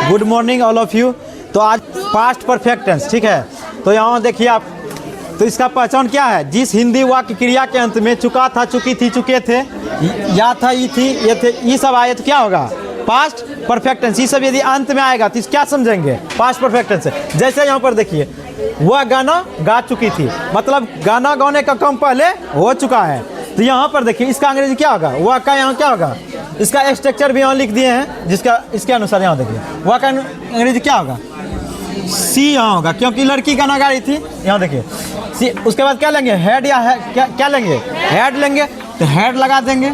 Good morning all of you. तो आज past perfect tense, ठीक है। तो यहाँ देखिए आप, तो इसका पहचान क्या है? जिस हिंदी वाक्य क्रिया के अंत में चुका था, चुकी थी, चुके थे, या था, ये थी, ये थे, ये सब आए तो क्या होगा? Past perfect tense. ये सब यदि अंत में आएगा तो क्या समझेंगे? Past perfect tense. जैसे यहाँ पर देखिए, वह गाना गा चुकी थी, मतलब गाना गाने का काम पहले हो चुका है। तो यहाँ पर देखिए इसका अंग्रेजी क्या होगा? वह का यहाँ क्या होगा? इसका स्ट्रक्चर भी यहाँ लिख दिए हैं, जिसका इसके अनुसार यहाँ देखिए वह का अंग्रेजी क्या होगा? सी यहाँ होगा, क्योंकि लड़की गाना गा रही थी। यहाँ देखिए सी। उसके बाद क्या लेंगे? हेड या क्या लेंगे? हेड लेंगे, तो हेड लगा देंगे।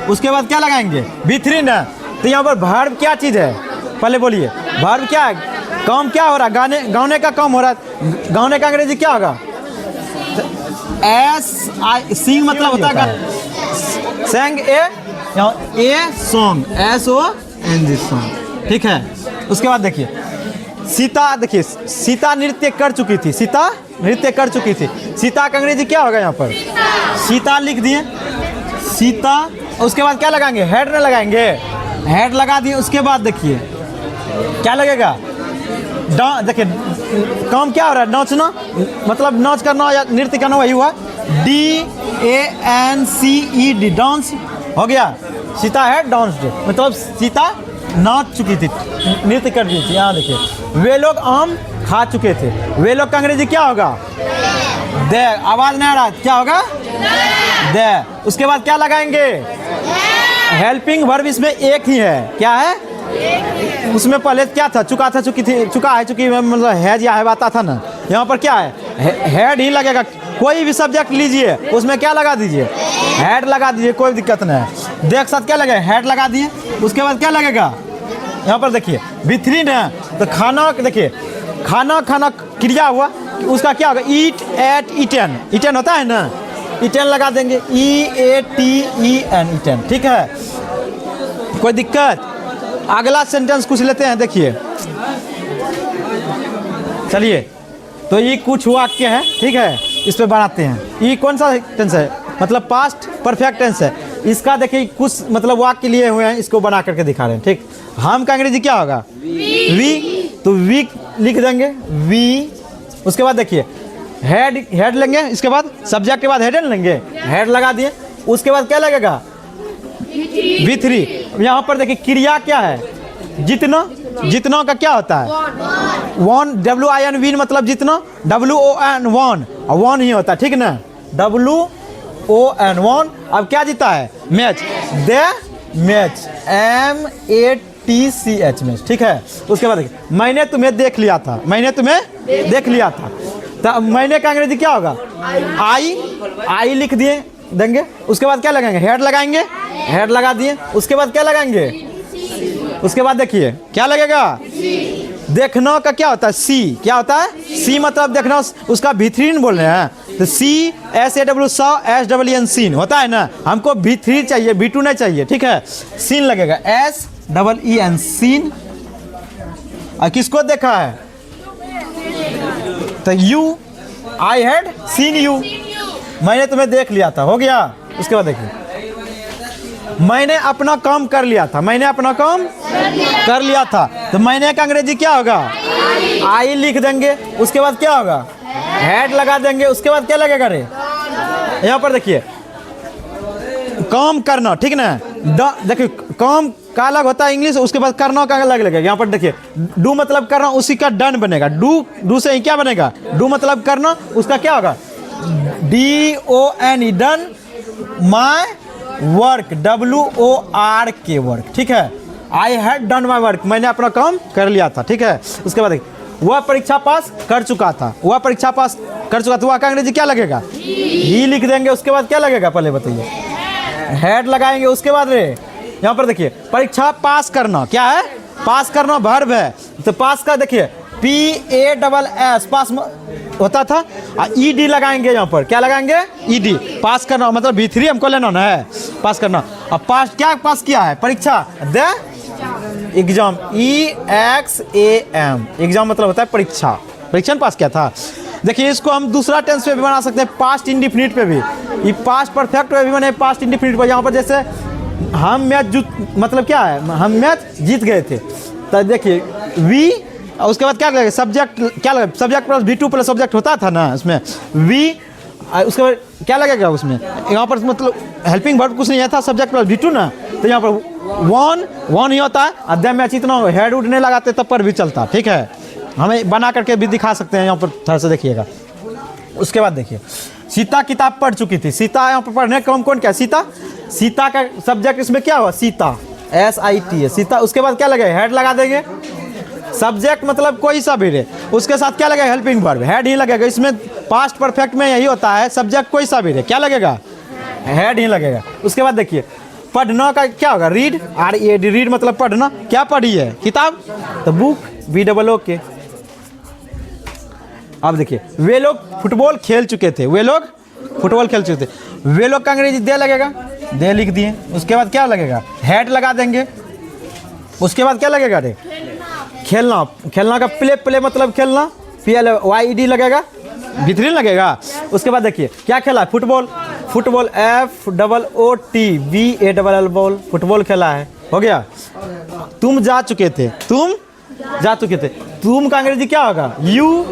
उसके बाद क्या लगाएंगे? B3 ना। तो यहाँ पर वर्ब क्या चीज़ है? पहले बोलिए, वर्ब क्या है? काम क्या हो रहा है? गाने का काम हो रहा है। गाने का अंग्रेजी क्या होगा? सिंग मतलब होता है Seng a song, SONG song, ठीक है। उसके बाद देखिए सीता, देखिए सीता नृत्य कर चुकी थी, सीता नृत्य कर चुकी थी। सीता का अंग्रेजी क्या होगा? यहाँ पर सीता लिख दिए, सीता। उसके बाद क्या लगाएंगे? हेड न लगाएंगे, हेड लगा दिए। उसके बाद देखिए क्या लगेगा? देखिए काम क्या हो रहा है? नाचना, मतलब नाच करना या नृत्य करना, वही हुआ DANCED, डांस हो गया। सीता है डांस्ड, मतलब सीता नाच चुकी थी, नृत्य कर रही थी। यहाँ देखिए वे लोग आम खा चुके थे। वे लोग का अंग्रेजी क्या होगा? दे। आवाज नहीं आ रहा, क्या होगा? दे। उसके बाद क्या लगाएंगे? हेल्पिंग वर्ब इसमें एक ही है, क्या है? उसमें पहले क्या था? चुका था, चुकी थी, चुका है, चुकी, मतलब हैज या है आता था ना। यहाँ पर क्या है? हेड ही लगेगा। कोई भी सब्जेक्ट लीजिए, उसमें क्या लगा दीजिए? हेड लगा दीजिए, कोई दिक्कत नहीं है। देख साथ क्या लगेगा? हेड लगा दिए। उसके बाद क्या लगेगा? यहाँ पर देखिए B3 ना। तो खाना, देखिए खाना क्रिया हुआ, उसका क्या होगा? ईट, एट, ईटन, ईटन होता है ना, ईटन लगा देंगे, EATEN, ईटन, ठीक है। कोई दिक्कत? अगला सेंटेंस कुछ लेते हैं, देखिए चलिए। तो ये कुछ वाक्य है, ठीक है, इस पे बनाते हैं। ये कौन सा टेंस है? मतलब पास्ट परफेक्ट टेंस है। इसका देखिए कुछ मतलब वाक्य लिए हुए हैं, इसको बना करके दिखा रहे हैं, ठीक। हम का अंग्रेजी क्या होगा? वी। तो वी लिख देंगे, वी। उसके बाद देखिए हेड लेंगे, इसके बाद सब्जेक्ट के बाद हेड लेंगे, हेड लगा दिए। उसके बाद क्या लगेगा? B3। यहाँ पर देखिए क्रिया क्या है? जितना का क्या होता है? वन, WIN, विन मतलब जितना, WON वन, वन ही होता है, ठीक ना, WON वन। अब क्या जीता है? मैच, दे मैच, MATCH मैच, ठीक है। उसके बाद देखिए मैंने तुम्हें देख लिया था, मैंने तुम्हें देख लिया था। तो मैंने का अंग्रेजी क्या होगा? आई लिख दिए देंगे। उसके बाद क्या लगाएंगे? हेड लगाएंगे, हेड लगा दिए। उसके बाद क्या लगाएंगे? उसके बाद देखिए क्या लगेगा? देखना का क्या होता है? सी। क्या होता है? सी मतलब देखना, उसका B3 बोल रहे हैं। तो CSAW SEEN सीन होता है ना। हमको B3 चाहिए, B2 नहीं चाहिए, ठीक है। सीन लगेगा, SEEN सीन। और किसको देखा है? तो you, I had seen you, मैंने तुम्हें देख लिया था, हो गया। उसके बाद देखिए मैंने अपना काम कर लिया था, मैंने अपना काम कर लिया था। तो मैंने का अंग्रेजी क्या होगा? आई लिख देंगे। उसके बाद क्या होगा? हेड लगा देंगे। उसके बाद क्या लगेगा? रे यहाँ पर देखिए काम करना, ठीक ना। देखिए काम का अलग होता है इंग्लिश, उसके बाद करना का अलग लगेगा। यहाँ पर देखिए डू मतलब करना, उसी का डन बनेगा। डू से ही क्या बनेगा? डू मतलब करना, उसका क्या होगा? DON, done. My work, WORK work, ठीक है। I had done my work, मैंने अपना काम कर लिया था, ठीक है। उसके बाद वह परीक्षा पास कर चुका था, वह परीक्षा पास कर चुका था। वह का अंग्रेजी क्या लगेगा? ही लिख देंगे। उसके बाद क्या लगेगा? पहले बताइए, हेड लगाएंगे। उसके बाद रे यहाँ पर देखिए परीक्षा पास करना क्या है? पास करना वर्ब है। तो पास का देखिए PASS पास होता था, ED लगाएंगे। यहाँ पर क्या लगाएंगे? ED। पास करना मतलब B3 हमको लेना ना है, पास करना। अब पास क्या पास किया है? परीक्षा, द एग्जाम, EXAM, एग्जाम मतलब होता है परीक्षा, परीक्षा पास किया था। देखिए इसको हम दूसरा टेंस पे भी बना सकते हैं, पास्ट इंडिफिनिट पे भी। ये पास्ट परफेक्ट पे भी बने, पास्ट इंडिफिनिट पे। यहाँ पर जैसे हम मैच मतलब क्या है? हम मैच जीत गए थे। तो देखिए वी, उसके बाद क्या लगेगा सब्जेक्ट, क्या लगेगा subject plus V2 plus subject होता था ना उसमें वी, उसके बाद क्या लगेगा उसमें, यहाँ पर मतलब हेल्पिंग वर्ब कुछ नहीं था, सब्जेक्ट प्लस V2 ना, तो यहाँ पर वन ही होता है। अध्याय में इतना हेड उड नहीं लगाते तब पर भी चलता, ठीक है। हमें बना करके भी दिखा सकते हैं, यहाँ पर थोड़ा सा देखिएगा। उसके बाद देखिए सीता किताब पढ़ चुकी थी, सीता यहाँ पर पढ़ने का कौन क्या, सीता, सीता का सब्जेक्ट इसमें क्या हुआ, सीता, SIT है सीता। उसके बाद क्या लगेगा, हेड लगा देंगे, सब्जेक्ट मतलब कोई सा भी रहे, उसके साथ क्या लगेगा, हेल्पिंग वर्ब, हेड ही लगेगा। इसमें पास्ट परफेक्ट में यही होता है, सब्जेक्ट कोई सा भी रहे, क्या लगेगा, हेड ही लगेगा। उसके बाद देखिए पढ़ना का क्या होगा, रीड, READ, रीड मतलब पढ़ना, क्या पढ़ी है, किताब, तो बुक, BOOK। अब देखिए वे लोग फुटबॉल खेल चुके थे, वे लोग फुटबॉल खेल चुके थे, वे लोग का अंग्रेजी दे लगेगा, दे लिख दिए। उसके बाद क्या लगेगा, हेड लगा देंगे। उसके बाद क्या लगेगा, रे खेलना, खेलना का प्ले मतलब खेलना, PLYED लगेगा, B3 लगेगा। उसके बाद देखिए क्या खेला है, football, football FOOTBALL ball, football खेला है, हो गया। तुम जा चुके थे, तुम जा चुके थे, तुम का अंग्रेजी क्या होगा, यू।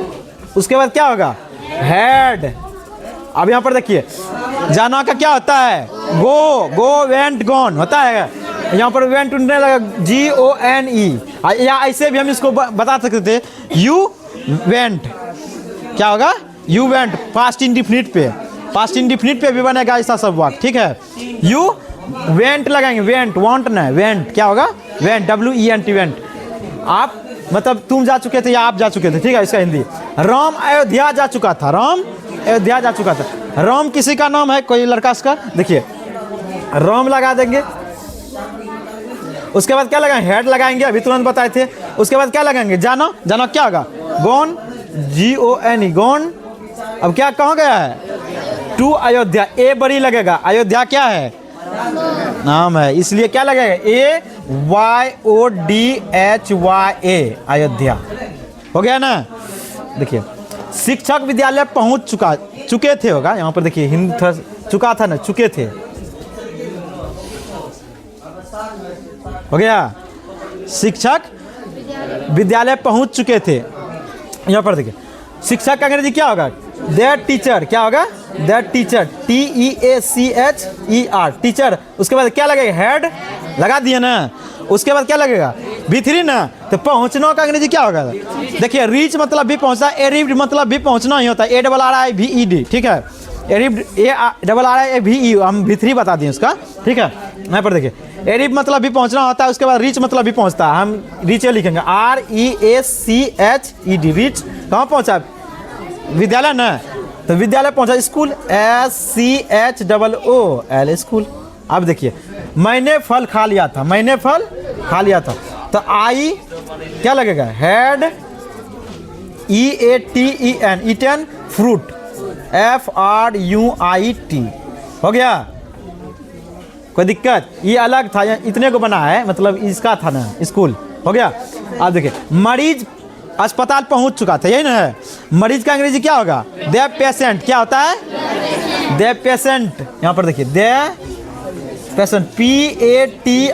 उसके बाद क्या होगा, हेड। अब यहाँ पर देखिए जाना का क्या होता है, गो, वेंट, गॉन होता है। यहाँ पर वेंट उड़ने लगा, GONE, या ऐसे भी हम इसको बता सकते थे, यू वेंट, क्या होगा, यू वेंट, पास्ट इंडिफिनिट पे, पास्ट इंडिफिनिट पे भी बनेगा ऐसा सब वाक्य, ठीक है। यू वेंट लगाएंगे, वेंट, वांट ना, वेंट क्या होगा, वेंट, WENT, वेंट। आप मतलब तुम जा चुके थे या आप जा चुके थे, ठीक है। इसका हिंदी, राम अयोध्या जा चुका था, राम अयोध्या जा चुका था। राम किसी का नाम है, कोई लड़का उसका, देखिए राम लगा देंगे। उसके बाद क्या लगाएंगे, हेड लगाएंगे, अभी तुरंत बताए थे। उसके बाद क्या लगाएंगे, जाना, जाना क्या होगा, गॉन, GONE, गॉन। अब क्या कहाँ गया है, टू अयोध्या, ए बड़ी लगेगा, अयोध्या क्या है, नाम है, इसलिए क्या लगेगा, AYODHYA, अयोध्या, हो गया ना। देखिए शिक्षक विद्यालय पहुंच चुके थे, होगा यहाँ पर देखिए हिंदी था, चुका था ना, चुके थे, हो गया। शिक्षक विद्यालय पहुंच चुके थे, यहाँ पर देखिए शिक्षक का अंग्रेजी क्या होगा, देयर टीचर, क्या होगा, देयर टीचर, TEACHER, टीचर। उसके बाद क्या लगेगा, हेड लगा दिए ना। उसके बाद क्या लगेगा, B3 ना, तो पहुंचना का अंग्रेजी क्या होगा, देखिए रीच मतलब भी पहुंचना, एरिव्ड मतलब भी पहुंचना ही होता है, ARRIVED, ठीक है। एरिव्ड, ARRIVE, हम B3 बता दिए उसका, ठीक है। यहाँ पर देखिए एरिव मतलब भी पहुंचना होता है, उसके बाद रीच मतलब भी पहुंचता है, हम रीच लिखेंगे, REACHED, रीच कहाँ पहुंचा, विद्यालय ना, तो विद्यालय पहुंचा, स्कूल, SCHOOL, स्कूल। अब देखिए मैंने फल खा लिया था, मैंने फल खा लिया था, तो आई क्या लगेगा, had, EATEN, eaten, fruit, FRUIT, हो गया। कोई दिक्कत, ये अलग था, इतने को बना है, मतलब इसका था ना, स्कूल, हो गया। अब देखिए मरीज अस्पताल पहुंच चुका था, यही ना है। मरीज का अंग्रेजी क्या होगा, द पेशेंट, क्या होता है, द पेशेंट। यहाँ पर देखिए the patient, PATIENT,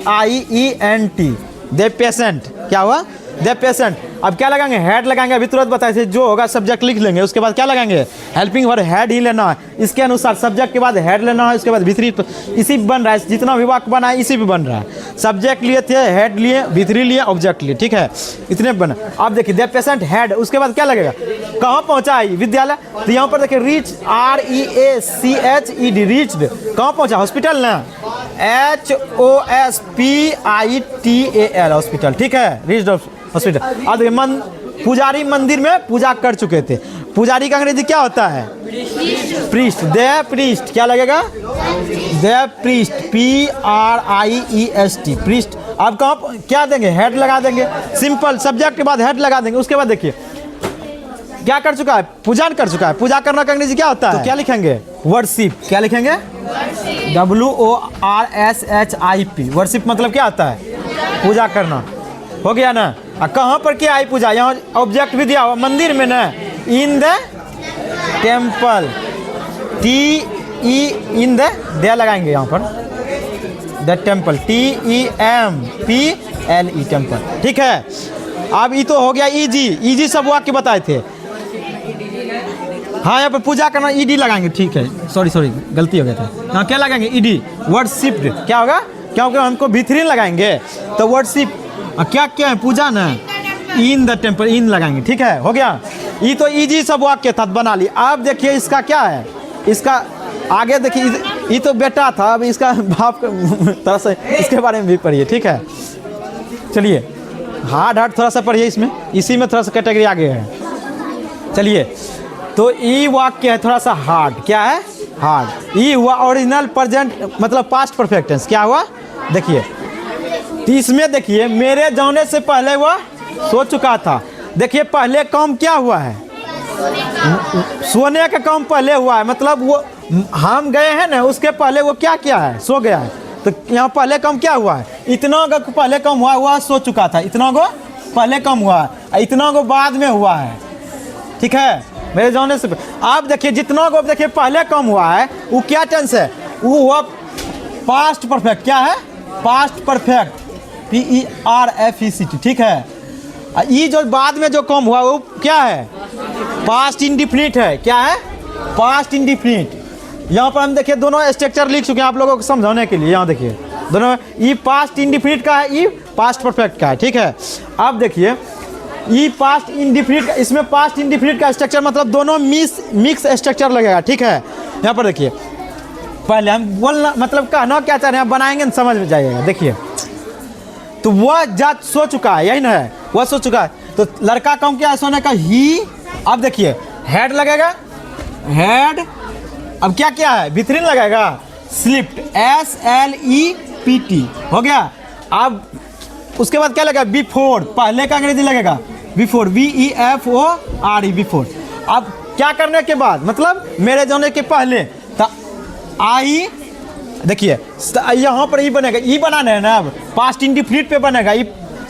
the patient, क्या हुआ, द पेशेंट। अब क्या लगाएंगे, हेड लगाएंगे, अभी तुरंत बताए थे, जो होगा सब्जेक्ट लिख लेंगे। उसके बाद क्या लगाएंगे, हेल्पिंग वर्ब, हेड ही लेना है, इसके अनुसार सब्जेक्ट के बाद हेड लेना है। उसके बाद B3 इसी भी बन रहा है, जितना भी वाक्य बना है इसी भी बन रहा है, सब्जेक्ट लिए थे, हेड लिए, B3 लिए, ऑब्जेक्ट लिए, ठीक है, इतने बना। अब देखिए द पेशेंट, हेड, उसके बाद क्या लगेगा, कहाँ पहुँचा है, विद्यालय, तो यहाँ पर देखिए रीच, REACHED, रीच्ड, कहाँ पहुँचा, हॉस्पिटल ना, HOSPITAL, हॉस्पिटल, ठीक है, रीच्ड हॉस्पिटल। अब देखिए पुजारी मंदिर में पूजा कर चुके थे, पुजारी का अंग्रेजी क्या होता है, प्रीस्ट, द प्रीस्ट, क्या लगेगा, द प्रीस्ट, PRIEST, प्रीस्ट। अब कहाँ क्या देंगे, हेड लगा देंगे, सिंपल, सब्जेक्ट के बाद हेड लगा देंगे। उसके बाद देखिए क्या कर चुका है, पूजा कर चुका है, पूजा करना का अंग्रेजी क्या होता है, तो क्या लिखेंगे, वर्शिप, क्या लिखेंगे, WORSHIP, वर्शिप मतलब क्या होता है, पूजा करना, हो गया ना। कहाँ पर क्या आई पूजा, यहाँ ऑब्जेक्ट भी दिया हुआ, मंदिर में ना, in the temple, in the लगाएंगे यहाँ पर, द टेम्पल, TEMPLE, टेम्पल, ठीक है। अब ई तो हो गया ईजी, ईजी सब वाक्य बताए थे। हाँ यहाँ पर पूजा करना ईडी लगाएंगे, ठीक है, सॉरी गलती हो गया था। हाँ क्या लगाएंगे, ईडी, वर्शिप्ड क्या होगा, क्योंकि हमको भिथरीन लगाएंगे तो वर्शिप क्या क्या है, पूजा ना, इन द टेम्पल, इन लगाएंगे, ठीक है, हो गया। ये तो ईजी सब वाक्य था, बना ली। अब देखिए इसका क्या है, इसका आगे देखिए, ये तो बेटा था, अब इसका बाप तरह से इसके बारे में भी पढ़िए, ठीक है। चलिए हार्ड थोड़ा सा पढ़िए, इसमें इसी में थोड़ा सा कैटेगरी आगे है। चलिए तो ई वाक्य है थोड़ा सा हार्ड, क्या है, हार्ड। ई हुआ ओरिजिनल प्रेजेंट मतलब पास्ट परफेक्ट टेंस, क्या हुआ देखिए। तो इसमें देखिए मेरे जाने से पहले वह सो चुका था। देखिए पहले काम क्या हुआ है, सोने का काम पहले हुआ है, मतलब वो हम गए हैं ना, उसके पहले वो क्या किया है, सो गया है। तो यहाँ पहले काम क्या हुआ है, इतना को पहले काम हुआ, वह सो चुका था, इतना को पहले काम हुआ है, इतना को बाद में हुआ है, ठीक है, मेरे जाने से। आप देखिए जितना को देखिए पहले काम हुआ है वो क्या टेंस है, वो हुआ पास्ट परफेक्ट, क्या है, पास्ट परफेक्ट, PERFECT, ठीक है। ये जो बाद में जो काम हुआ वो क्या है, पास्ट इंडिफिनिट है, क्या है, पास्ट इंडिफिनिट। यहाँ पर हम देखिए दोनों स्ट्रक्चर लिख चुके हैं आप लोगों को समझाने के लिए। यहाँ देखिए दोनों, ये पास्ट इंडिफिनिट का है, ये पास्ट परफेक्ट का है, ठीक है। अब देखिए ये पास्ट इंडिफिनिट, इसमें पास्ट इंडिफिनिट का स्ट्रक्चर मतलब दोनों मिक्स स्ट्रक्चर लगेगा, ठीक है। यहाँ पर देखिए पहले हम बोलना मतलब कहना क्या चाह रहे हैं, बनाएंगे समझ में जाइएगा। देखिए तो वह जात सो चुका है, यही ना है, वह सो चुका है। तो लड़का काम क्या है, सोने का, ही। अब देखिए हेड लगेगा, हेड, अब क्या क्या है, भिथरीन लगेगा, स्लिप्ड, SLEPT, हो गया। अब उसके बाद क्या लगेगा, बिफोर, पहले का अंग्रेजी लगेगा बिफोर, BEFORE, बिफोर। अब क्या करने के बाद मतलब मेरे जाने के पहले, तो आई, देखिए यहाँ पर ई बनेगा, ई बनाना है ना, अब पास्ट इंडिफिनिट पे बनेगा, ये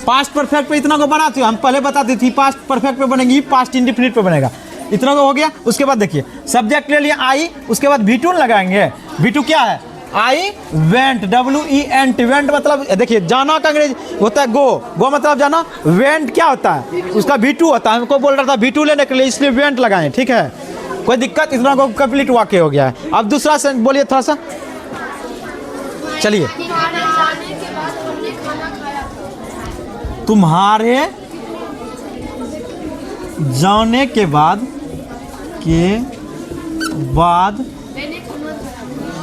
पास्ट परफेक्ट पे इतना को बनाती हूँ, हम पहले बताते थे पास्ट परफेक्ट पे बनेगी, पास्ट इंडिफिनिट पे बनेगा, इतना को हो गया। उसके बाद देखिए सब्जेक्ट ले लिया आई, उसके बाद V2 लगाएंगे। V2 क्या है, आई वेंट, WENT, वेंट मतलब देखिए जाना का अंग्रेजी होता है गो, गो मतलब जाना, वेंट क्या होता है, उसका V2 होता है। हमको बोल रहा था V2 लेने के लिए, इसलिए वेंट लगाएं, ठीक है, कोई दिक्कत, इतना को कंप्लीट वाक्य हो गया है। अब दूसरा से बोलिए थोड़ा सा, चलिए। तुम्हारे जाने के बाद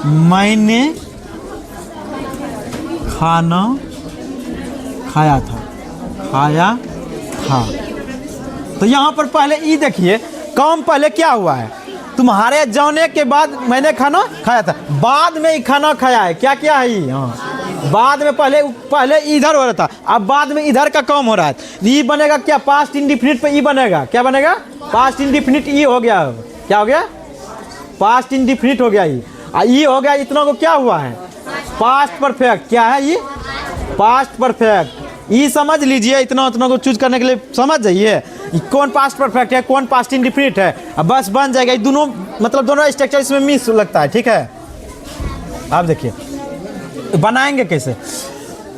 मैंने खाना खाया था। तो यहाँ पर पहले ई देखिए काम पहले क्या हुआ है, तुम्हारे जाने के बाद मैंने खाना खाया था, बाद में ही खाना खाया है, क्या क्या है ये, हाँ बाद में, पहले इधर हो रहा था, अब बाद में इधर का काम हो रहा है। ये बनेगा क्या, पास्ट इंडिफिनिट पे ई बनेगा, क्या बनेगा, पास्ट इंडिफिनिट ई हो गया, क्या हो गया, पास्ट इंडिफिनिट हो गया ये हो गया। इतना को क्या हुआ है, पास्ट परफेक्ट, क्या है ये, पास्ट परफेक्ट। ये समझ लीजिए, इतना उतना को चूज करने के लिए समझ जाइए कौन पास्ट परफेक्ट है, कौन पास्ट इंडिफिनिट है, अब बस बन जाएगा। ये दोनों मतलब दोनों स्ट्रक्चर इसमें मिस लगता है, ठीक है। आप देखिए बनाएंगे कैसे,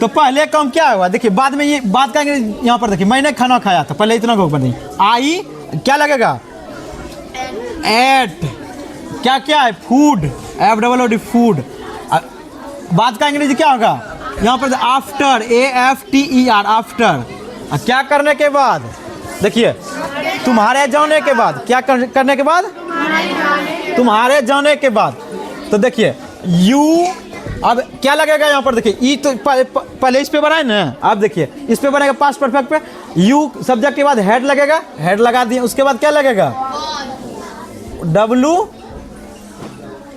तो पहले काम क्या हुआ, देखिए बाद में, ये बात का यहाँ पर देखिए मैंने खाना खाया था, पहले इतना को बनी, आई क्या लगेगा, एट, क्या क्या है, फूड, FOOD, फूड। बाद का अंग्रेजी क्या होगा, यहाँ पर आफ्टर, AFTER, आफ्टर। क्या करने के बाद, देखिए तुम्हारे जाने के बाद, क्या करने के बाद, तुम्हारे जाने के बाद। तो देखिए यू, अब क्या लगेगा यहाँ पर, देखिए ई तो पहले इस पे बनाए ना, अब देखिए इस पे बनेगा पास्ट परफेक्ट पे, यू सब्जेक्ट के बाद हेड लगेगा, हेड लगा दिए, उसके बाद क्या लगेगा,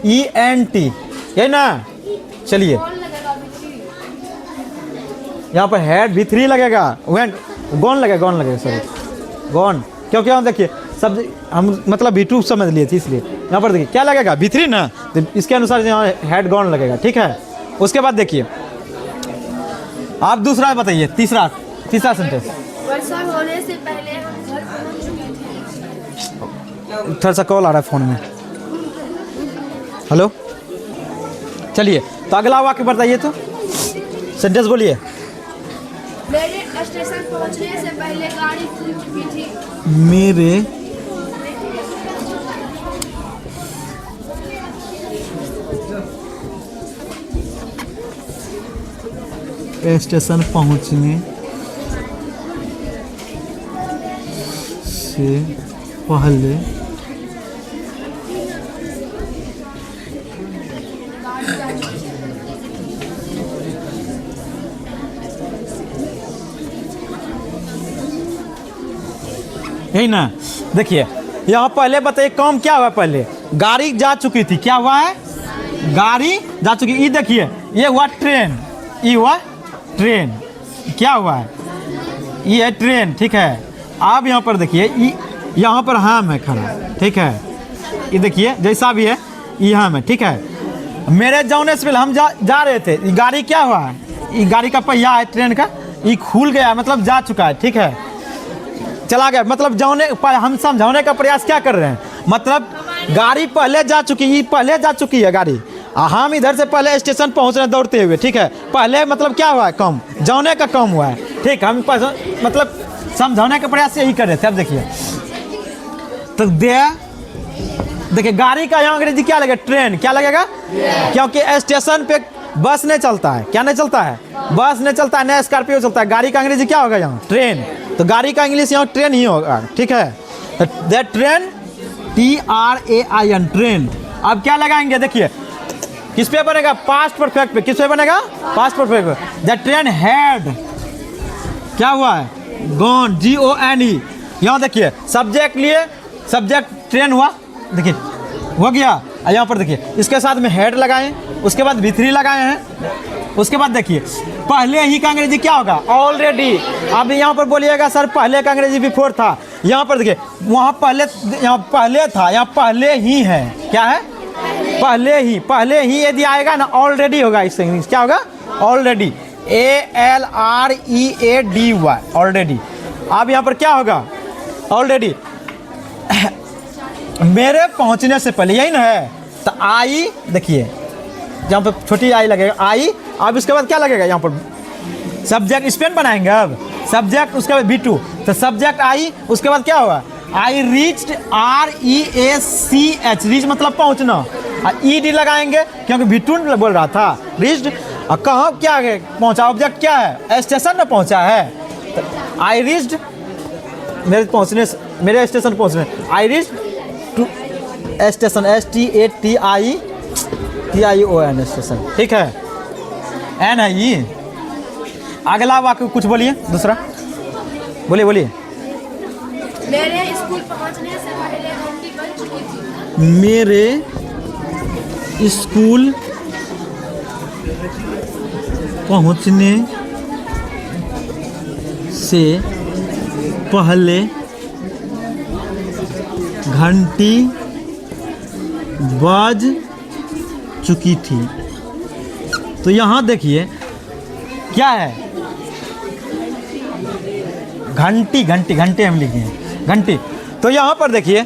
WENT, यही ना। चलिए यहाँ पर हेड V3 लगेगा, गॉन लगेगा सॉरी, गॉन, क्योंकि हम देखिए सब हम मतलब V2 समझ लिए थे, इसलिए यहाँ पर देखिए क्या लगेगा, V3 ना, तो इसके अनुसार यहाँ हेड गॉन लगेगा, ठीक है। उसके बाद देखिए आप दूसरा बताइए, तीसरा सेंटेंस, वर्षा होने से पहले हम घर पहुंच चुके थे। थोड़ा सा कॉल आ रहा है फ़ोन में, हेलो। चलिए तो अगला वाक्य बताइए, तो सेंटेंस बोलिए, मेरे स्टेशन पहुंचने से पहले गाड़ी खुल चुकी थी। मेरे स्टेशन पहुंचने से पहले यही ना, देखिए यहाँ पहले बताइए काम क्या हुआ। पहले गाड़ी जा चुकी थी, क्या हुआ है, गाड़ी जा चुकी। ये देखिए ये हुआ ट्रेन, ये हुआ ट्रेन, क्या हुआ है, ये है ट्रेन, ठीक है। अब यहाँ पर देखिए यहाँ पर हम है खड़ा, ठीक है। ये देखिए जैसा भी है ये हम है, ठीक है। मेरे जाने से पहले हम जा रहे थे, ये गाड़ी क्या हुआ है, ये गाड़ी का पहिया है ट्रेन का, ये खुल गया मतलब जा चुका है, ठीक है, चला गया। मतलब जाने हम समझाने का प्रयास क्या कर रहे हैं, मतलब गाड़ी पहले जा चुकी है, पहले जा चुकी है गाड़ी, हम इधर से पहले स्टेशन पहुंच रहे हैं दौड़ते हुए, ठीक है। पहले मतलब क्या हुआ है, कम जाने का कम हुआ है, ठीक। हम मतलब समझाने का प्रयास यही कर रहे थे। अब देखिए तो देखिए गाड़ी का यहाँ अंग्रेजी क्या लगेगा, ट्रेन, क्या लगेगा, क्योंकि स्टेशन पे बस नहीं चलता है, क्या नहीं चलता है, बस नहीं चलता है, नया स्कॉर्पियो चलता है। गाड़ी का अंग्रेजी क्या होगा यहाँ, ट्रेन, तो गाड़ी का इंग्लिश यहाँ ट्रेन ही होगा, ठीक है। The train, TRAIN, train. अब क्या लगाएंगे, देखिए किस पे बनेगा, पास्ट परफेक्ट पे, किस पे बनेगा, पास्ट परफेक्ट पे। द ट्रेन हैड, क्या हुआ है, गॉन, GONE। यहाँ देखिए सब्जेक्ट लिए, सब्जेक्ट ट्रेन हुआ, देखिए हो गया। यहाँ पर देखिए इसके साथ में हेड लगाए, उसके बाद V3 लगाए हैं, उसके बाद देखिए पहले ही का अंग्रेजी क्या होगा, ऑलरेडी। अब यहाँ पर बोलिएगा सर पहले का अंग्रेजी बिफोर था, यहाँ पर देखिए वहाँ पहले, यहाँ पहले था, यहाँ पहले ही है, क्या है, पहले ही यदि आएगा ना ऑलरेडी होगा, इससे इंग्लिश क्या होगा, ऑलरेडी, ALREADY, ऑलरेडी। अब यहाँ पर क्या होगा, ऑलरेडी। मेरे पहुंचने से पहले, यही ना है, तो आई, देखिए यहाँ पर छोटी आई लगेगा, आई। अब इसके बाद क्या लगेगा, यहाँ पर सब्जेक्ट स्पेन बनाएंगे, अब सब्जेक्ट, उसके बाद V2, तो सब्जेक्ट आई, उसके बाद क्या होगा, आई रीच्ड, REACH, रीच मतलब पहुंचना, ED लगाएंगे क्योंकि V2 बोल रहा था, रीच्ड। और कहाँ क्या है पहुंचा, ऑब्जेक्ट क्या है, स्टेशन में पहुंचा है, तो आई रीच्ड, मेरे पहुंचने, मेरे स्टेशन पहुंचने, I reached to station, STATION, station, ठीक है, एन है ये। अगला वाक्य कुछ बोलिए, दूसरा बोलिए, बोलिए। मेरे स्कूल पहुंचने से पहले घंटी बज चुकी थी। मेरे स्कूल पहुंचने से पहले घंटी बज चुकी थी। तो यहाँ देखिए क्या है, घंटी, घंटी, घंटे हम लिखे हैं, घंटी। तो यहाँ पर देखिए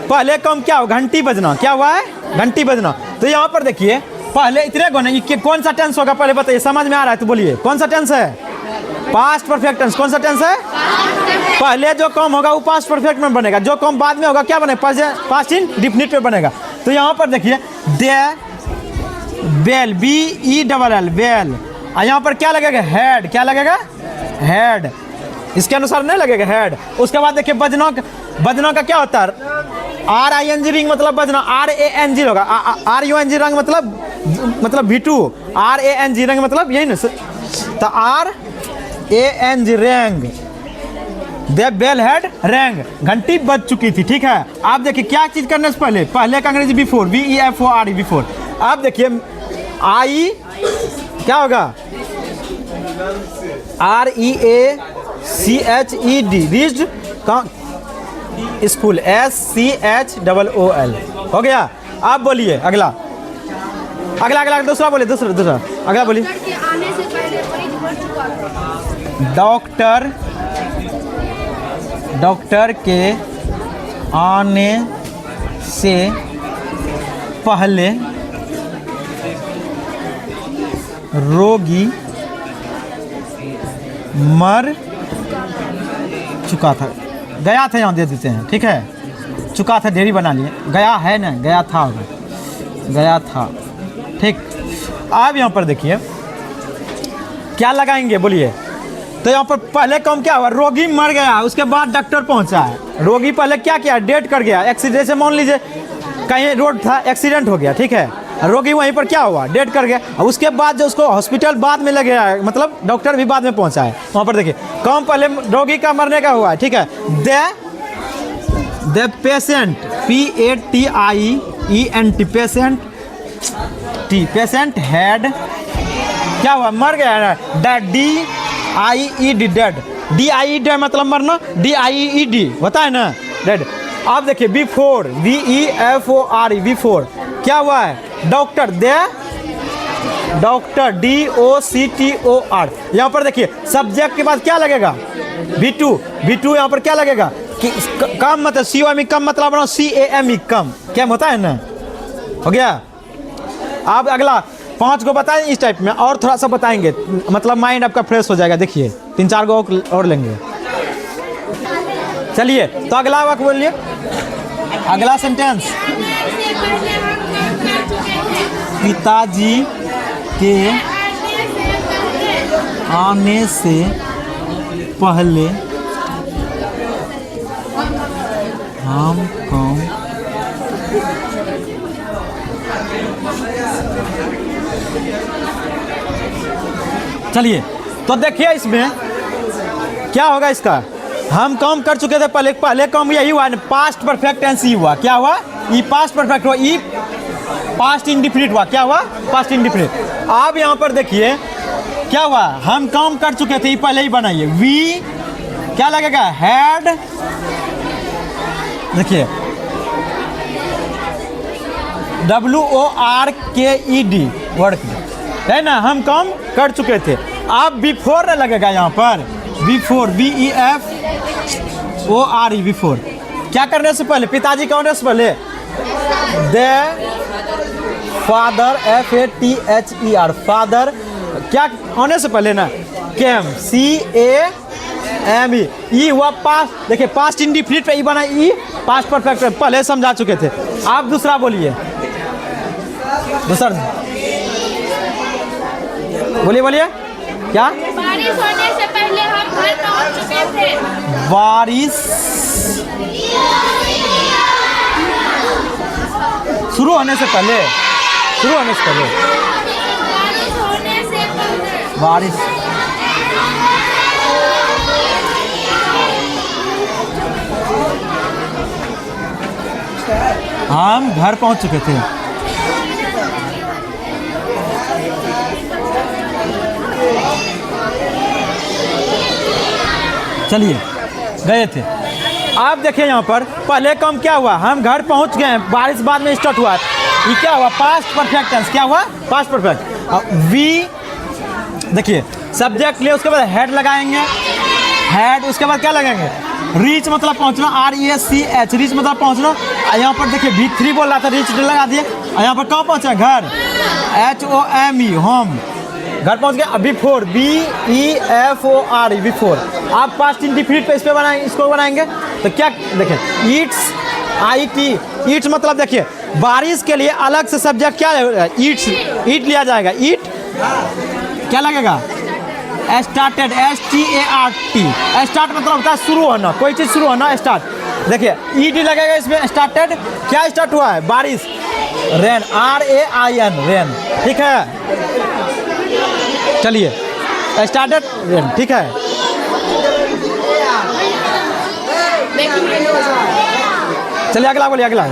पहले कम क्या हो, घंटी बजना, क्या हुआ है, घंटी बजना। तो यहाँ पर देखिए पहले इतने गुण, कौन सा टेंस होगा पहले बताइए, समझ में आ रहा है तो बोलिए कौन सा टेंस है, पास्ट परफेक्ट टेंस। कौन सा टेंस है, पहले जो काम होगा वो पास्ट परफेक्ट में बनेगा, जो काम बाद में होगा क्या बनेगा, पास्ट इंडेफिनिट में बनेगा। तो यहाँ पर देखिए दे बेल, BELL, बेल, और यहाँ पर क्या लगेगा, हेड, क्या लगेगा, हेड, इसके अनुसार नहीं लगेगा हेड। उसके बाद देखिए बजना, बजना का क्या होता है, RING रिंग मतलब बजना, RANG होगा, RUNG रंग मतलब V2, RANG रंग मतलब यही ना, तो RANG रैंग, दे बेल हेड रैंग, घंटी बज चुकी थी, ठीक है। आप देखिए क्या चीज करने से पहले, पहले का अंग्रेजी बिफोर, BEFORE, बिफोर। आप देखिए आई क्या होगा, REACHED, रीच्ड, स्कूल, SCHOOL, हो गया। आप बोलिए अगला, अगला, अगला, दूसरा बोलिए, दूसरा अगला बोलिए। डॉक्टर के आने से पहले मरीज मर चुका था। डॉक्टर के आने से पहले रोगी मर चुका था, गया था यहाँ दे देते हैं, ठीक है। चुका था डेरी बना लिए, गया है ना, गया था होगा, गया था, ठीक। अब यहाँ पर देखिए क्या लगाएंगे बोलिए। तो यहाँ पर पहले काम क्या हुआ, रोगी मर गया, उसके बाद डॉक्टर पहुँचा है। रोगी पहले क्या किया, डेट कर गया, एक्सीडेंट से मान लीजिए कहीं रोड था, एक्सीडेंट हो गया, ठीक है। रोगी वहीं पर क्या हुआ, डेट कर गया। और उसके बाद जो उसको हॉस्पिटल बाद में लगे है, मतलब डॉक्टर भी बाद में पहुंचा है। वहाँ पर देखिए काम पहले रोगी का मरने का हुआ है, ठीक है। The patient, PATIENT, patient, patient had क्या हुआ, मर गया है। DIED, डेड, DIED मतलब मरना, DIED होता है ना, डेड। अब देखिए बिफोर, BEFORE, बिफोर क्या हुआ है, डॉक्टर, डॉक्टर, DOCTOR। यहाँ पर देखिए सब्जेक्ट के बाद क्या लगेगा, V2 यहाँ पर क्या लगेगा, कम मतलब COME, कम मतलब बनाओ CAME, कम, क्या होता है ना, हो गया। अब अगला 5 को बताएं इस टाइप में, और थोड़ा सा बताएंगे, मतलब माइंड आपका फ्रेश हो जाएगा। देखिए 3-4 को और लेंगे। चलिए तो अगला वाक्य बोलिए, अगला सेंटेंस। पिताजी के आने से पहले हम कौन चलिए तो देखिए इसमें क्या होगा, इसका हम काम कर चुके थे पहले काम यही हुआ, पास्ट परफेक्ट टेंस ही हुआ। क्या हुआ, ई पास्ट परफेक्ट हुआ, ई पास्ट इंडिफिनिट हुआ, क्या हुआ, पास्ट इंडिफिनिट। अब यहाँ पर देखिए क्या हुआ, हम काम कर चुके थे, ये पहले ही बनाइए। वी क्या लगेगा, हैड, देखिए WORKED, वर्क है ना, हम काम कर चुके थे। अब बिफोर लगेगा यहाँ पर, बिफोर, BEFORE, बिफोर। क्या करने से पहले, पिताजी का होने से पहले, द फादर, FATHER, फादर क्या होने से पहले ना, केम, CAME, ई हुआ पास्ट। देखिए पास्ट इंडिफिनिट पे ई बना, ई पास्ट परफेक्ट पहले समझा चुके थे। आप दूसरा बोलिए, दूसरा बोलिए क्या, बारिश होने से पहले हम घर पहुंच चुके थे। बारिश शुरू होने से पहले, बारिश होने से पहले, बारिश, हम घर पहुंच चुके थे। चलिए गए थे। आप देखिए यहाँ पर पहले काम क्या हुआ, हम घर पहुँच गए हैं, बारिश बाद में स्टार्ट हुआ, ये क्या हुआ, पास्ट परफेक्ट टेंस, क्या हुआ, पास्ट परफेक्ट। वी देखिए सब्जेक्ट लिए, उसके बाद हेड लगाएंगे, हेड, उसके बाद क्या लगाएंगे, रीच मतलब पहुँचना, REACH, रीच मतलब पहुँचना। यहाँ पर देखिए V3 बोल रहा था, रीच लगा दिए। यहाँ पर कहाँ पहुँचा, घर, HOME, होम, घर पहुंच गए। Before, BEFORE, before. आप पास्ट इंडिफिनिट पे इस पे बनाएंगे, इसको बनाएंगे तो क्या देखिए, ईट्स, IT, ईट्स मतलब देखिए बारिश के लिए अलग से सब्जेक्ट क्या है, ईट्स, ईट लिया जाएगा। ईट क्या लगेगा, स्टार्टेड, START, स्टार्ट मतलब होता है शुरू होना, कोई चीज़ शुरू होना, स्टार्ट। देखिए ED लगेगा इसमें, स्टार्टेड, क्या स्टार्ट हुआ है, बारिश, रेन, RAIN, रेन, ठीक है। चलिए स्टार्टेड रेन, ठीक है। चलिए अगला बोलिए, अगला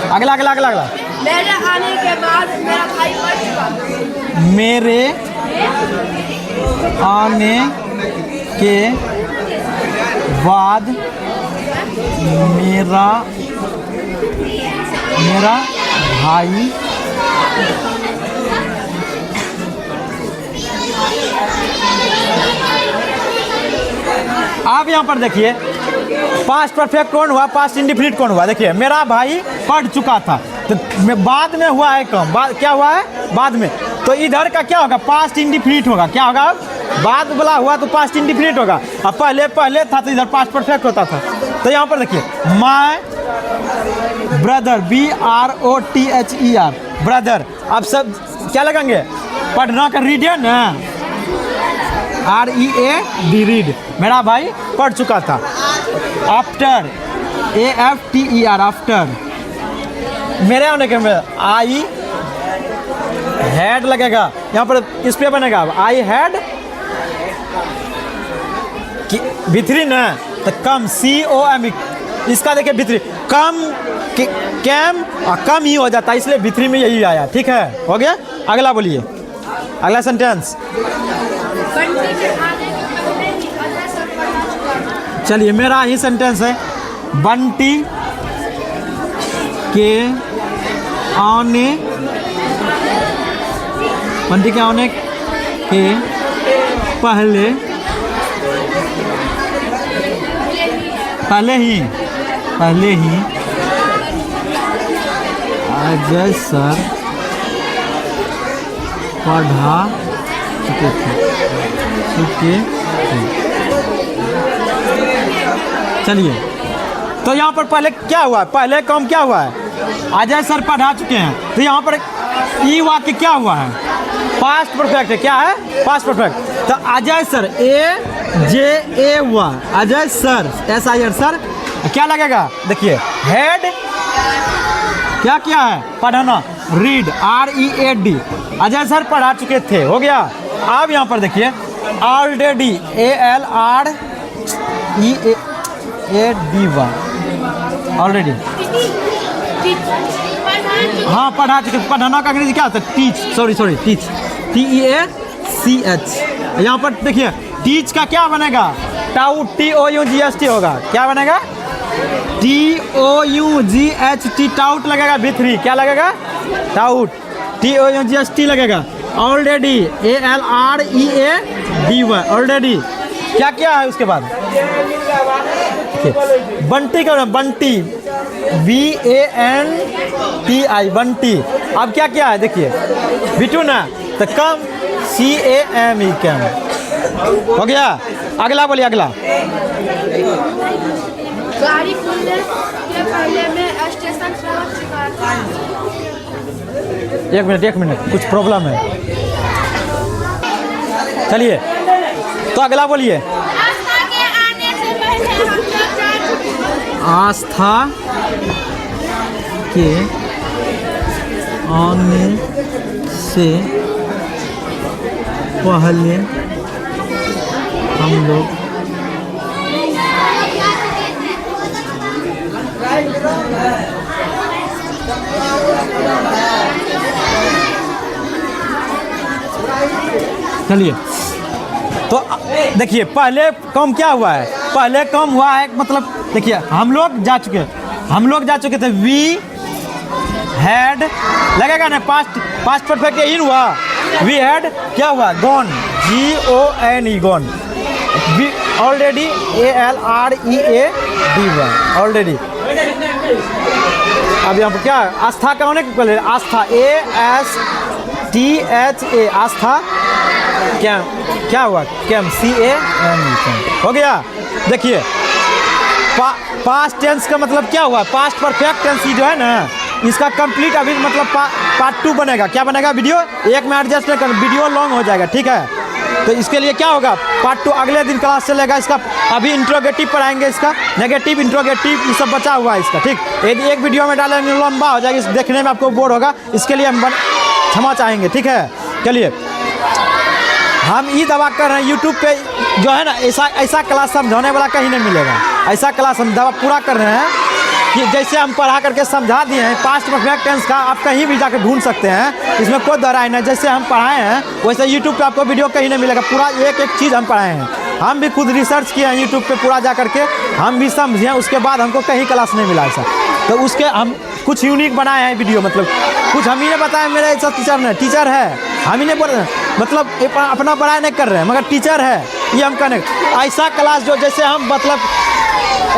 अगला अगला अगला अगला। मेरे आने के बाद मेरा भाई मर चुका। मेरे आने के बाद मेरा भाई आप यहाँ पर देखिए पास्ट परफेक्ट कौन हुआ, पास्ट इंडिफिनिट कौन हुआ। देखिए मेरा भाई पढ़ चुका था, तो बाद में हुआ है कम, बाद क्या हुआ है, बाद में। तो इधर का क्या होगा, पास्ट इंडिफिनिट होगा। क्या होगा, बाद वाला हुआ तो पास्ट इंडिफिनिट होगा। अब पहले था तो इधर पास्ट परफेक्ट होता था। तो यहाँ पर देखिए माय ब्रदर, BROTHER ब्रदर। अब सब क्या लगाएंगे, पढ़ना का रीड है ना, READ रीड, मेरा भाई पढ़ चुका था। आफ्टर, AFTER आफ्टर, मेरे आने के में आई हैड लगेगा, यहाँ पर इस पे बनेगा आई हैड भिथरी ना, तो कम COM, इसका देखिए भिथरी कम कैम और कम ही हो जाता है, इसलिए भिथरी में यही आया। ठीक है, हो गया। अगला बोलिए, अगला सेंटेंस। बंटी के आने के पहले ही अजय सर पढ़ा चुका था। चलिए मेरा ही सेंटेंस है, बंटी के आने, बंटी के आने के पहले ही अजय सर पढ़ा चुके थे। चलिए, तो यहाँ पर पहले क्या हुआ है, पहले काम क्या हुआ है, अजय सर पढ़ा चुके हैं। तो यहाँ पर ई वाक्य क्या हुआ है, पास्ट परफेक्ट है। क्या है, पास्ट परफेक्ट। तो अजय सर, AJA हुआ, अजय सर, SIR सर, क्या लगेगा, देखिए हेड, क्या है, पढ़ना, रीड, READ, अजय सर पढ़ा चुके थे। हो गया। अब यहाँ पर देखिए ऑलरेडी, ALREADY, ऑलरेडी, हाँ पढ़ा चुके। पढ़ना का अंग्रेजी क्या होता है, टीच, सॉरी टीच, TEACH। यहाँ पर देखिए टीच का क्या बनेगा, TOUGHT होगा। क्या बनेगा, TOUGHT, टाउट लगेगा भिथरी। क्या लगेगा, टाउट, TOUGHT लगेगा। Already, ALREADY, already. क्या है उसके बाद, बंटी का, बंटी, BANTI, बंटी। अब क्या है देखिए, बिटू ना, तो कम, CAME, कैम। हो गया। अगला बोलिए, अगला। गाड़ी खुलने के पहले मैं स्टेशन पहुंच चुका था। एक मिनट, कुछ प्रॉब्लम है। चलिए, तो अगला बोलिए। आस्था के आने से पहले हम लोग जा चुके हैं। आस्था के आने से पहले हम लोग चलिए, तो देखिए पहले काम क्या हुआ है, पहले काम हुआ है, मतलब देखिए हम लोग जा चुके थे। वी हैड लगेगा ना, पास्ट परफेक्ट इन हुआ। वी हैड क्या हुआ, gone, GONE, gone. We already, ALREAD हुआ, ऑलरेडी। अब यहाँ पर क्या है, आस्था का होने के पहले, आस्था, ASTHA, आस्था, क्या हुआ, कैम, CAME। हो गया। देखिए पास्ट टेंस का मतलब क्या हुआ, पास्ट परफेक्ट टेंस जो है ना, इसका कंप्लीट अभी मतलब पार्ट 2 बनेगा। क्या बनेगा, वीडियो एक में एडजस्ट नहीं करना, वीडियो लॉन्ग हो जाएगा। ठीक है, तो इसके लिए क्या होगा, पार्ट 2 अगले दिन क्लास चलेगा। इसका अभी इंट्रोगेटिव पढ़ाएंगे, इसका नेगेटिव, इंट्रोगेटिव, ये सब बचा हुआ है इसका। ठीक, यदि एक वीडियो में डालेंगे लंबा हो जाएगा, देखने में आपको बोर होगा, इसके लिए हम क्षमा चाहेंगे। ठीक है, चलिए, हम ये दवा कर रहे हैं यूट्यूब पे जो है ना, ऐसा क्लास समझाने वाला कहीं नहीं मिलेगा। ऐसा क्लास हम दवा पूरा कर रहे हैं कि जैसे हम पढ़ा करके समझा दिए हैं, पास्ट परफेक्ट टेंस का आप कहीं भी जाकर ढूंढ सकते हैं, इसमें कोई दराई नहीं। जैसे हम पढ़ाए हैं वैसे यूट्यूब पे आपको वीडियो कहीं नहीं मिलेगा, पूरा एक चीज़ हम पढ़ाए हैं। हम भी खुद रिसर्च किए हैं यूट्यूब पे पूरा जा करके, हम भी समझे, उसके बाद हमको कहीं क्लास नहीं मिला ऐसा। तो उसके हम कुछ यूनिक बनाए हैं वीडियो, मतलब कुछ हम ही ने बताया, मेरा ऐसा टीचर है, हम ही ने बोल मतलब अपना पढ़ाई नहीं कर रहे हैं, मगर टीचर है, ये हम कहने। ऐसा क्लास जो जैसे हम मतलब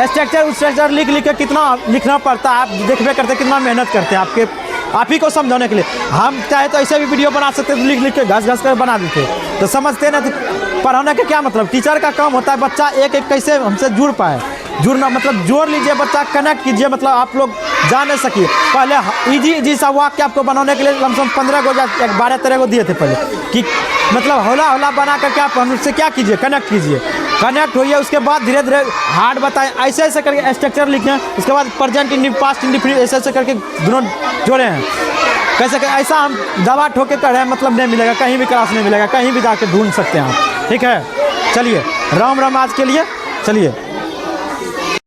स्ट्रक्चर लिख के कितना लिखना पड़ता है, आप देखबे करते कितना मेहनत करते हैं आपके आप ही को समझाने के लिए। हम चाहे तो ऐसे भी वीडियो बना सकते थे, लिख लिख के घस घस कर बना देते, तो समझते ना। तो पढ़ाने का क्या मतलब, टीचर का काम होता है बच्चा एक एक कैसे हमसे जुड़ पाए। जुड़ना मतलब जोड़ लीजिए बच्चा, कनेक्ट कीजिए, मतलब आप लोग जान नहीं सकिए। पहले इजी सा वाक्य आपको बनाने के लिए लमसम 15 को या 12-13 को दिए थे पहले, कि मतलब हौला हौला बना करके आप हमसे क्या कीजिए, कनेक्ट कीजिए, कनेक्ट होइए। उसके बाद धीरे धीरे हार्ड बताएं, ऐसे ऐसे करके स्ट्रक्चर लिखें। उसके बाद प्रेजेंट इंडिफ, पास्ट इंडिफ, ऐसे ऐसे करके दोनों जोड़े हैं। कैसे कि ऐसा हम दबा ठोके कर रहे हैं, मतलब नहीं मिलेगा, कहीं भी क्लास नहीं मिलेगा, कहीं भी जाके ढूंढ सकते हैं आप। ठीक है, चलिए राम राम आज के लिए, चलिए।